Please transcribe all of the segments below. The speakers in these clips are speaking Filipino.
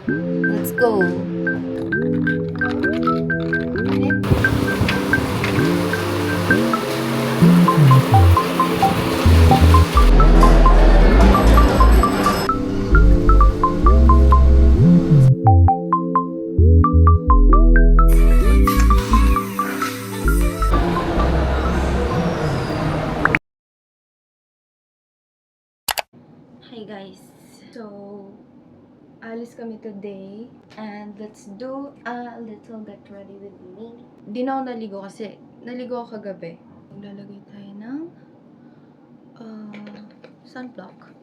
Let's go. Hi guys. So, alis kami today and let's do a little get ready with me. Di na ako naligo kasi naligo ako kagabi. Maglalagay tayo ng sunblock.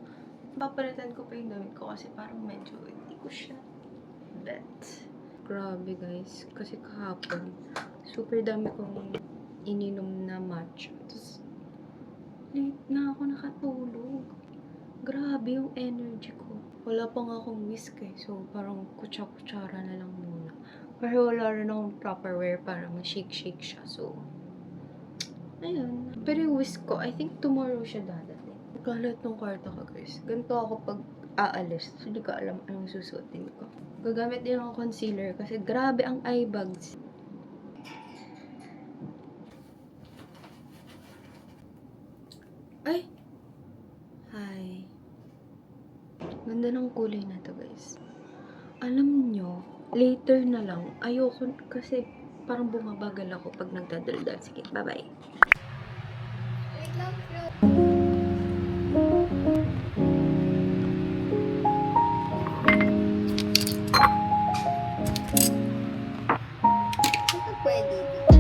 Papalitan ko pa yung damit ko kasi parang medyo hindi ko siya bet. Grabe guys, kasi kahapon super dami kong ininom na matcha. Tapos late na ako nakatulog. Grabe yung energy ko. Wala pa nga akong whisk eh. So, parang kutsa-kutsara na lang muna. Pero wala rin akong proper wear para ma-shake-shake siya. So, ayun. Pero yung whisk ko, I think tomorrow siya dadating. Galat ng kwarto ko guys. Ganito ako pag aalis. So, hindi ko alam anong susuotin ko. Gagamit din ako concealer kasi grabe ang eye bags. Ay! Hi. Ganda ng kulay na to guys. Alam nyo, later na lang. Ayoko kasi parang bumabagal ako pag nagdadaldal. Sige, bye-bye. Wait lang, ito pwede dito.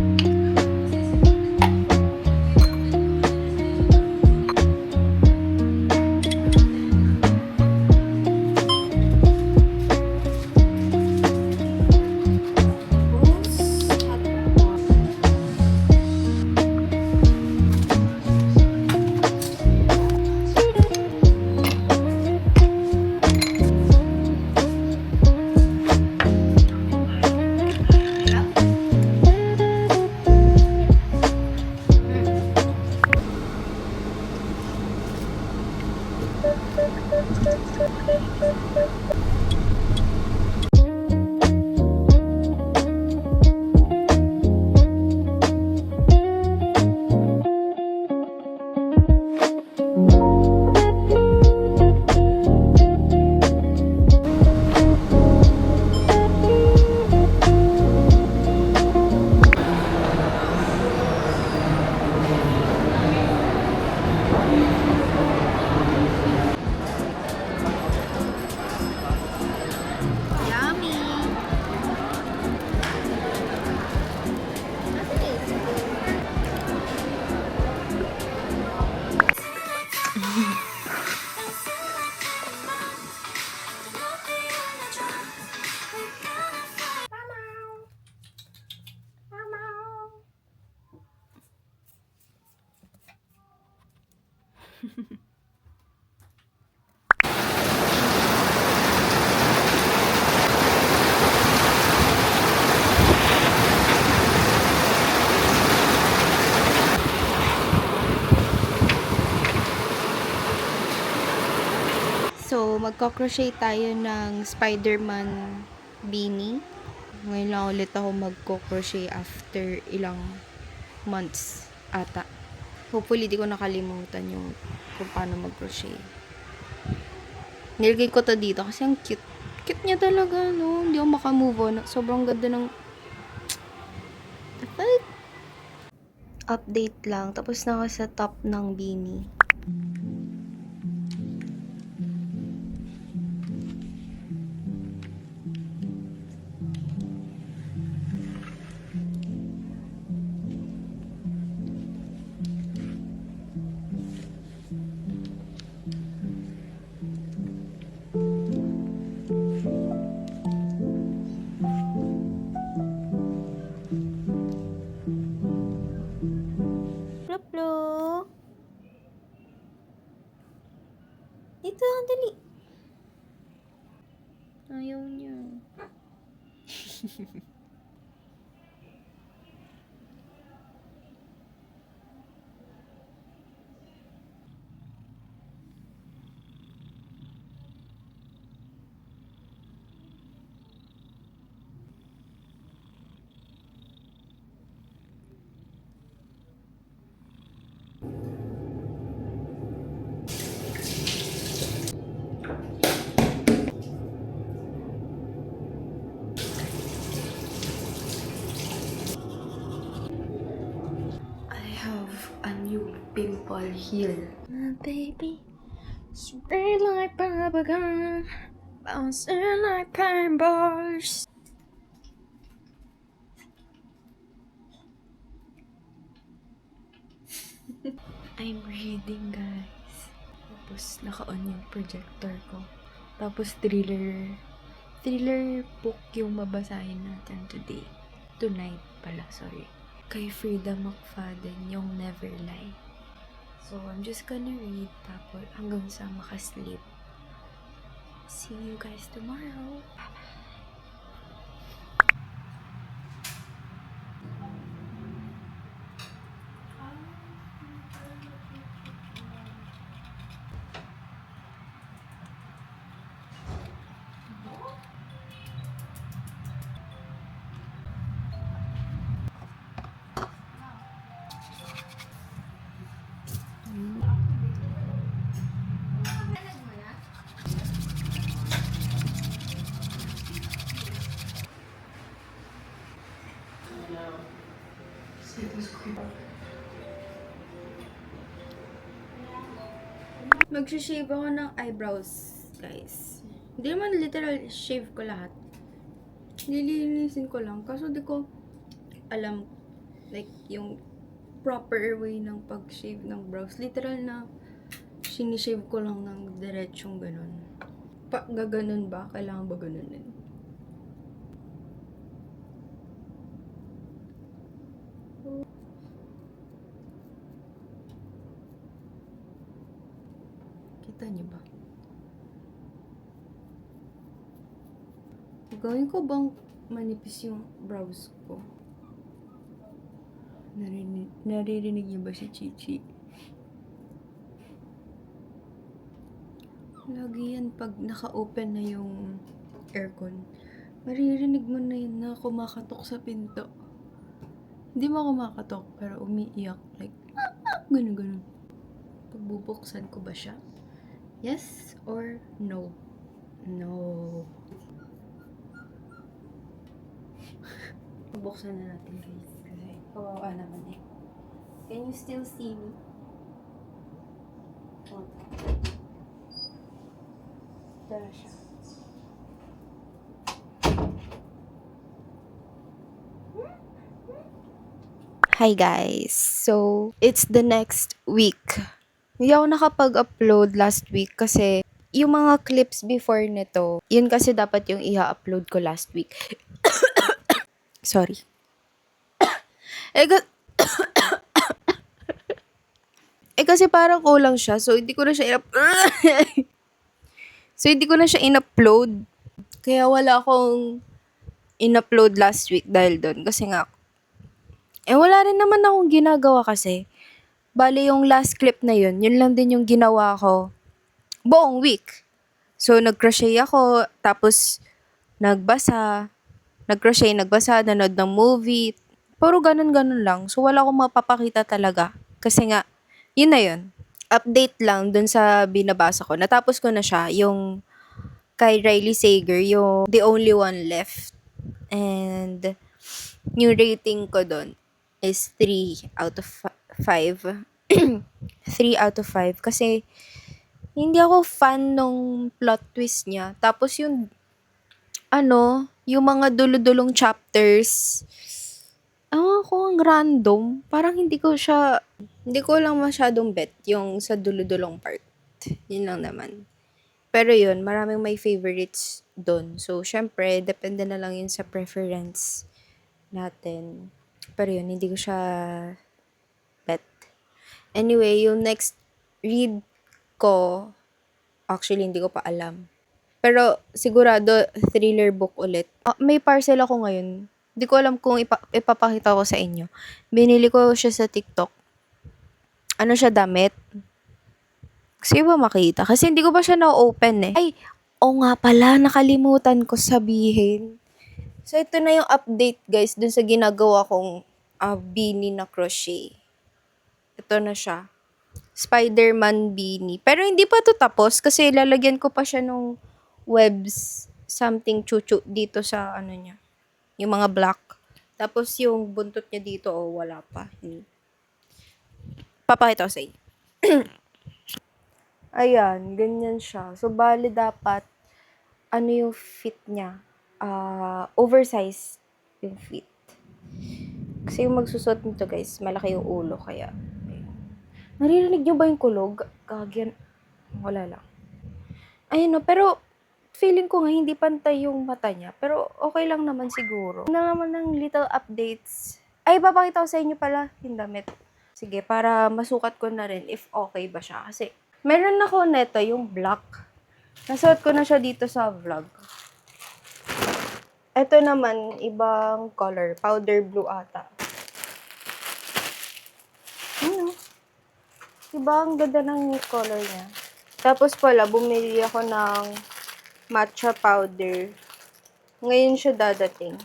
So, magko-crochet tayo ng Spider-Man beanie. Ngayon lang ulit ako magko-crochet after ilang months ata. Hopefully, di ko nakalimutan yung kung paano mag-crochet. Nilagay ko to dito kasi ang cute. Cute niya talaga, no? Hindi ako makamove on. Sobrang ganda ng update lang. Tapos na ako sa top ng beanie. Ploplo! Dito, dali. Ayaw niya. Heal. My baby, sweet like bubblegum, bouncing like pine bars. I'm reading, guys. Tapos, naka-on yung projector ko. Tapos, thriller book yung mabasahin natin today. Tonight pala, sorry. Kay Frida McFadden, yung Never Lie. So, I'm just gonna read tapos hanggang sa makasleep. See you guys tomorrow. Bye-bye. Mag-shave ako ng eyebrows, guys. Hindi naman literal shave ko lahat. Nililinisin ko lang. Kaso di ko alam, like, yung proper way ng pag-shave ng brows. Literal na sinishave ko lang ng diretsong ganun. Gaganon ba? Kailangan ba ganunin? Kita niyo ba? Gawin ko bang manipis yung brows ko? Naririnig niyo ba si Chichi? Lagi yan pag naka-open na yung aircon. Maririnig mo na yun na kumakatok sa pinto. Hindi mo kumakatok, pero umiiyak. Like, ganun. Pagbubuksan ko ba siya? Yes or no? No. Buksan na natin, guys. Kasi kawawa naman eh. Can you still see me? Oh. Ito na siya. Hi guys! So, it's the next week. Hindi ako nakapag-upload last week kasi yung mga clips before nito, yun kasi dapat yung i-upload ko last week. Sorry. Kasi parang kulang siya, so hindi ko na siya in-upload. Kaya wala akong in-upload last week dahil doon. Kasi nga, wala rin naman akong ginagawa kasi. Bale, yung last clip na yun lang din yung ginawa ko buong week. So, nag-crochet ako, tapos nagbasa, nanood ng movie. Puro ganun-ganun lang. So, wala akong mapapakita talaga. Kasi nga, yun na yun. Update lang dun sa binabasa ko. Natapos ko na siya, yung kay Riley Sager, yung The Only One Left. And, yung rating ko dun is 3 out of 5. 3 out of 5. Kasi, hindi ako fan nung plot twist niya. Tapos yung, yung mga dulo-dulong chapters, ang random. Parang hindi ko lang masyadong bet yung sa dulo-dulong part. Yun lang naman. Pero yun, maraming may favorites doon. So, syempre, depende na lang yun sa preference natin. Pero yun, hindi ko siya bet. Anyway, yung next read ko, actually, hindi ko pa alam. Pero, sigurado, thriller book ulit. May parcel ako ngayon. Hindi ko alam kung ipapakita ko sa inyo. Binili ko siya sa TikTok. Ano siya, damit? Kasi ba makita? Kasi hindi ko pa siya na-open eh. Ay, nga pala, nakalimutan ko sabihin. So, ito na yung update, guys, dun sa ginagawa kong beanie na crochet. Ito na siya. Spider-Man beanie. Pero hindi pa to tapos kasi lalagyan ko pa siya nung webs something chuchu dito sa niya. Yung mga black. Tapos yung buntot niya dito, wala pa. Papakita ko sa inyo. Ayan, ganyan siya. So, bale dapat, ano yung fit niya? Oversized yung fit. Kasi yung magsusot nito guys, malaki yung ulo. Kaya, ayun. Naririnig niyo ba yung kulog? Gagyan. Wala lang. Ayun no, pero feeling ko nga hindi pantay yung mata niya. Pero okay lang naman siguro. Na naman ng little updates. Ay, papakita ko sa inyo pala yung damit. Sige, para masukat ko na rin if okay ba siya. Kasi meron ako neto yung black. Nasuot ko na siya dito sa vlog. Ito naman, ibang color. Powder blue ata. Ano? Diba, ang ganda ng color niya. Tapos pala, bumili ako ng matcha powder. Ngayon siya dadating.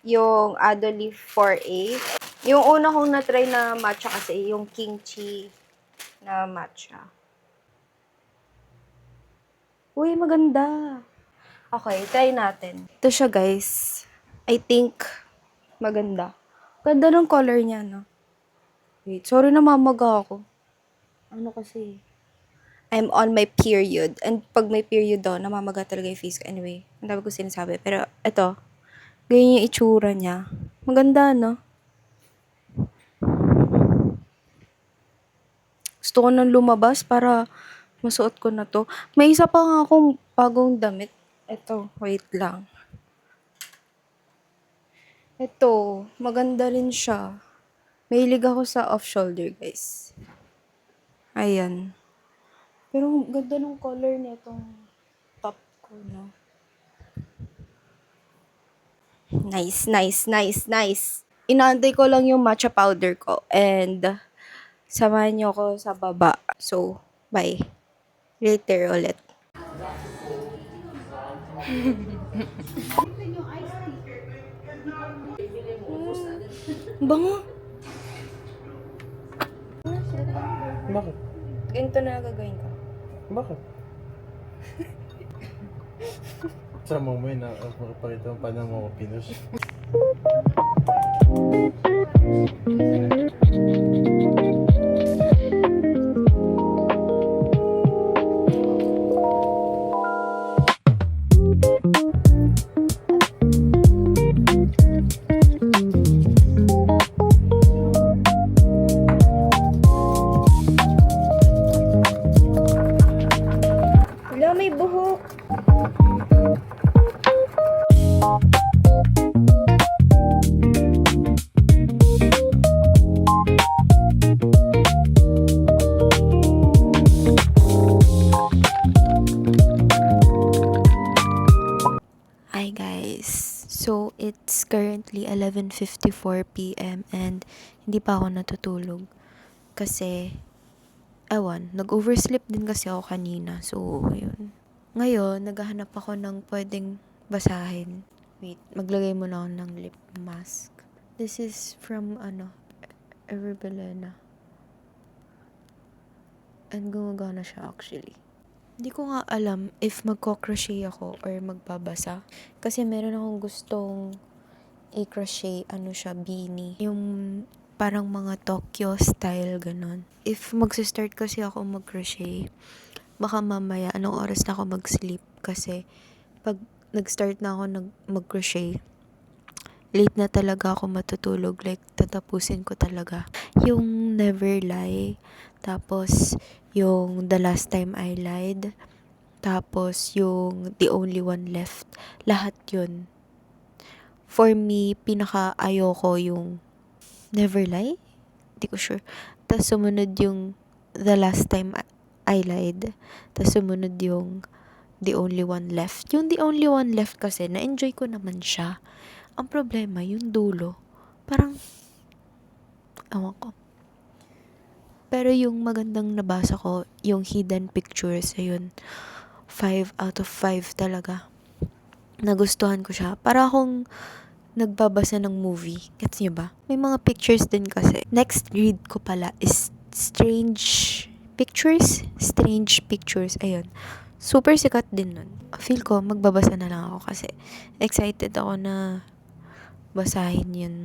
Yung Adolif 4A. Yung una kong na-try na matcha kasi, yung kimchi na matcha. Uy, maganda. Okay, try natin. Ito siya, guys. I think maganda. Ganda ng color niya, no? Wait, sorry na mamaga ako. Ano kasi? I'm on my period. And pag may period daw, namamaga talaga yung face ko. Anyway, ang dami ko sinasabi. Pero ito, ganyan yung itsura niya. Maganda, no? Gusto ko nang lumabas para masuot ko na to. May isa pa nga akong bagong damit. Ito, wait lang. Ito, maganda rin siya. Mahilig ako sa off-shoulder, guys. Ayan. Pero ganda ng color nitong top ko, no? Nice, nice, nice, nice. Inaantay ko lang yung matcha powder ko. And, samahan niyo ako sa baba. So, bye. Later ulit. Bango. Bakit? Ganito na gagawin ko. Bakit? Sa mo mo yun, makapakita mo paano mo ako pinush. Wala, may buhok. Hi guys. So it's currently 11:54 PM and hindi pa ako natutulog kasi nag-oversleep din kasi ako kanina. So, ayun. Ngayon, naghahanap ako ng pwedeng basahin. Wait, maglagay muna ako ng lip mask. This is from, Erebelena. And gumagana siya actually. Hindi ko nga alam if magko-crochet ako or magbabasa. Kasi meron akong gustong i-crochet, beanie. Yung parang mga Tokyo style, ganon. If magsa-start kasi ako mag-crochet, baka mamaya, anong oras na ako mag-sleep? Kasi pag nag-start na ako mag-crochet, late na talaga ako matutulog. Like, tatapusin ko talaga. Yung Never Lie, tapos yung The Last Time I Lied, tapos yung The Only One Left. Lahat yun. For me, pinaka-ayoko yung Never Lie? Hindi ko sure. Tapos sumunod yung The Last Time I Lied. Tapos sumunod yung The Only One Left. Yung The Only One Left kasi, na-enjoy ko naman siya. Ang problema, yung dulo, parang, ewan ko. Pero yung magandang nabasa ko, yung Hidden Pictures, ayun, 5 out of 5 talaga. Nagustuhan ko siya. Para akong nagbabasa ng movie. Gets niyo ba? May mga pictures din kasi. Next read ko pala is Strange Pictures. Ayun. Super sikat din nun. Feel ko, magbabasa na lang ako kasi excited ako na basahin yun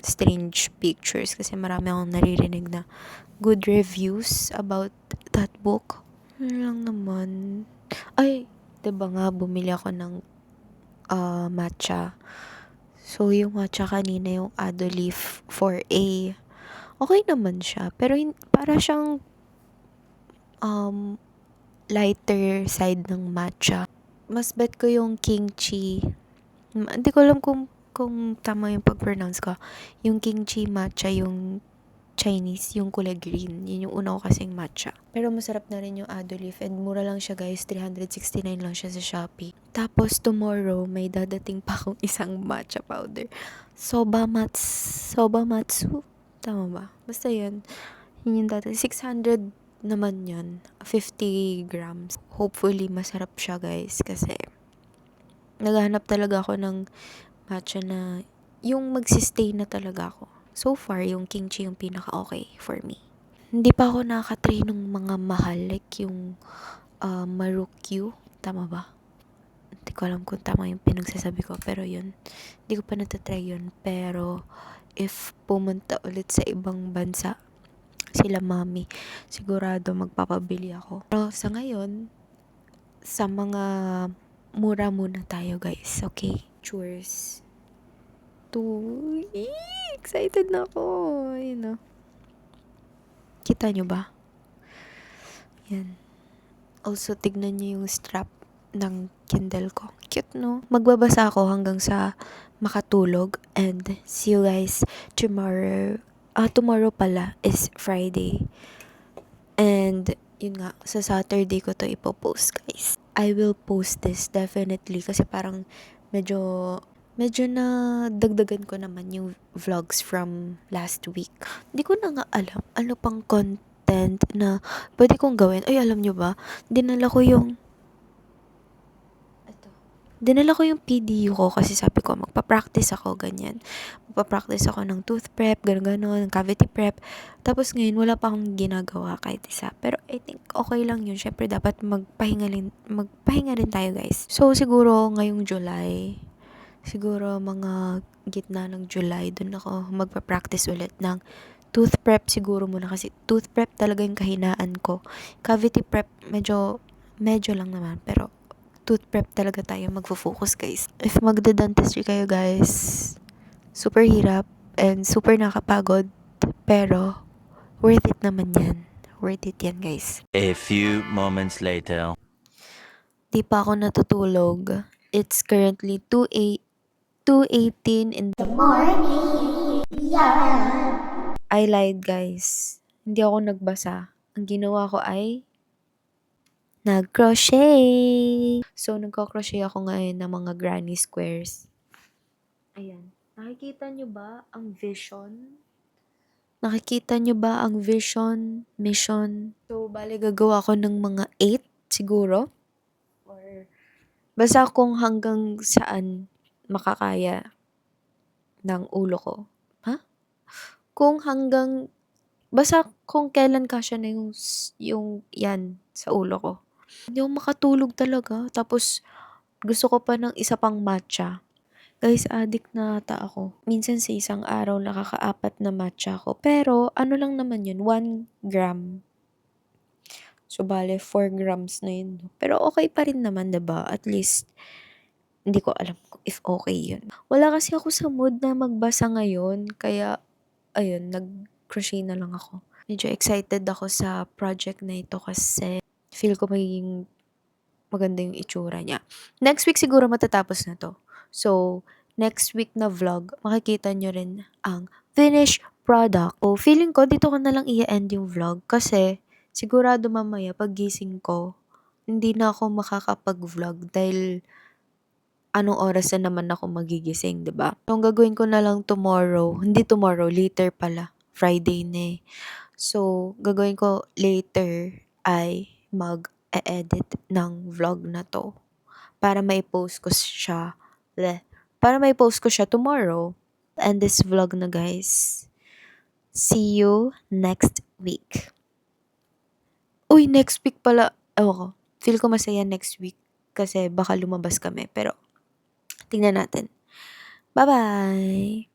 strange pictures kasi marami akong naririnig na good reviews about that book. Yun lang naman. Ay, diba nga, bumili ako ng matcha. So, yung matcha kanina, yung Ado Leaf 4A. Okay naman siya. Pero para siyang lighter side ng matcha. Mas bet ko yung King Chi. Hindi ko alam kung tama yung pag-pronounce ko. Yung King Chi matcha, yung Chinese, yung kulay green. Yun yung una ko kasing matcha. Pero masarap na rin yung Ado Leaf. And mura lang siya guys. 369 lang siya sa Shopee. Tapos tomorrow, may dadating pa akong isang matcha powder. Sobamatsu. Tama ba? Basta yun. Yun yung dadating. 600 naman yun. 50 grams. Hopefully, masarap siya guys. Kasi, naghahanap talaga ako ng matcha na yung magsistay na talaga ako. So far, yung King Chi yung pinaka-okay for me. Hindi pa ako nakaka-try ng mga mahal. Like yung Marukyu. Tama ba? Hindi ko alam kung tama yung pinagsasabi ko. Pero yun. Hindi ko pa natatry yun. Pero, if pumunta ulit sa ibang bansa, sila mami, sigurado magpapabili ako. Pero sa ngayon, sa mga mura muna tayo guys. Okay? Cheers. Excited na ako. Ayun o. Kita nyo ba? Yan. Also, tignan nyo yung strap ng Kindle ko. Cute, no? Magbabasa ako hanggang sa makatulog. And see you guys tomorrow. Tomorrow pala is Friday. And, yun nga, sa Saturday ko to ipopost, guys. I will post this definitely kasi parang medyo na dagdagan ko naman yung vlogs from last week. Hindi ko na nga alam ano pang content na pwede kong gawin. Ay, alam nyo ba? Dinala ko yung PDU ko kasi sabi ko magpa-practice ako, ganyan. Magpa-practice ako ng tooth prep, gano'n, cavity prep. Tapos ngayon, wala pa akong ginagawa kahit isa. Pero I think okay lang yun. Syempre, dapat magpahinga rin tayo, guys. So, siguro ngayong July, siguro mga gitna ng July, dun ako magpa-practice ulit ng tooth prep siguro muna kasi tooth prep talaga yung kahinaan ko. Cavity prep, medyo lang naman. Pero, tooth prep talaga tayo magfo-focus, guys. If magda-dentistry kayo, guys, super hirap and super nakapagod. Pero, worth it naman yan. Worth it yan, guys. A few moments later. Di pa ako natutulog. It's currently 2:18 in the morning. Yeah. I lied, guys. Hindi ako nagbasa. Ang ginawa ko ay nag-crochet. So, nagko-crochet ako ngayon ng mga granny squares. Ayan. Nakikita nyo ba ang vision? Nakikita nyo ba ang vision, mission? So, bali gagawa ako ng mga 8 siguro. Or, basta kung hanggang saan makakaya ng ulo ko. Ha? Basta kung kailan kasya na yung yan sa ulo ko. Hindi ako makatulog talaga. Tapos, gusto ko pa ng isa pang matcha. Guys, addict na ata ako. Minsan sa isang araw, nakaka-4 na matcha ako. Pero, ano lang naman yun, 1 gram. So, bale, 4 grams na yun. Pero, okay pa rin naman, diba? At least, hindi ko alam if okay yun. Wala kasi ako sa mood na magbasa ngayon. Kaya, ayun, nag-crochet na lang ako. Medyo excited ako sa project na ito kasi feel ko magiging maganda yung itsura niya. Next week siguro matatapos na to. So, next week na vlog, makikita nyo rin ang finished product. So, feeling ko dito ko na lang i-end yung vlog kasi sigurado mamaya pag gising ko, hindi na ako makakapag-vlog dahil anong oras na naman ako magigising, 'di ba? So, ang gagawin ko na lang later pala. Friday na eh. So, gagawin ko later ay mag-edit ng vlog na to para mai-post ko siya tomorrow. And this vlog na, guys. See you next week. Uy, next week pala. Ewan ko. Feel ko masaya next week kasi baka lumabas kami. Pero, tingnan natin. Bye-bye!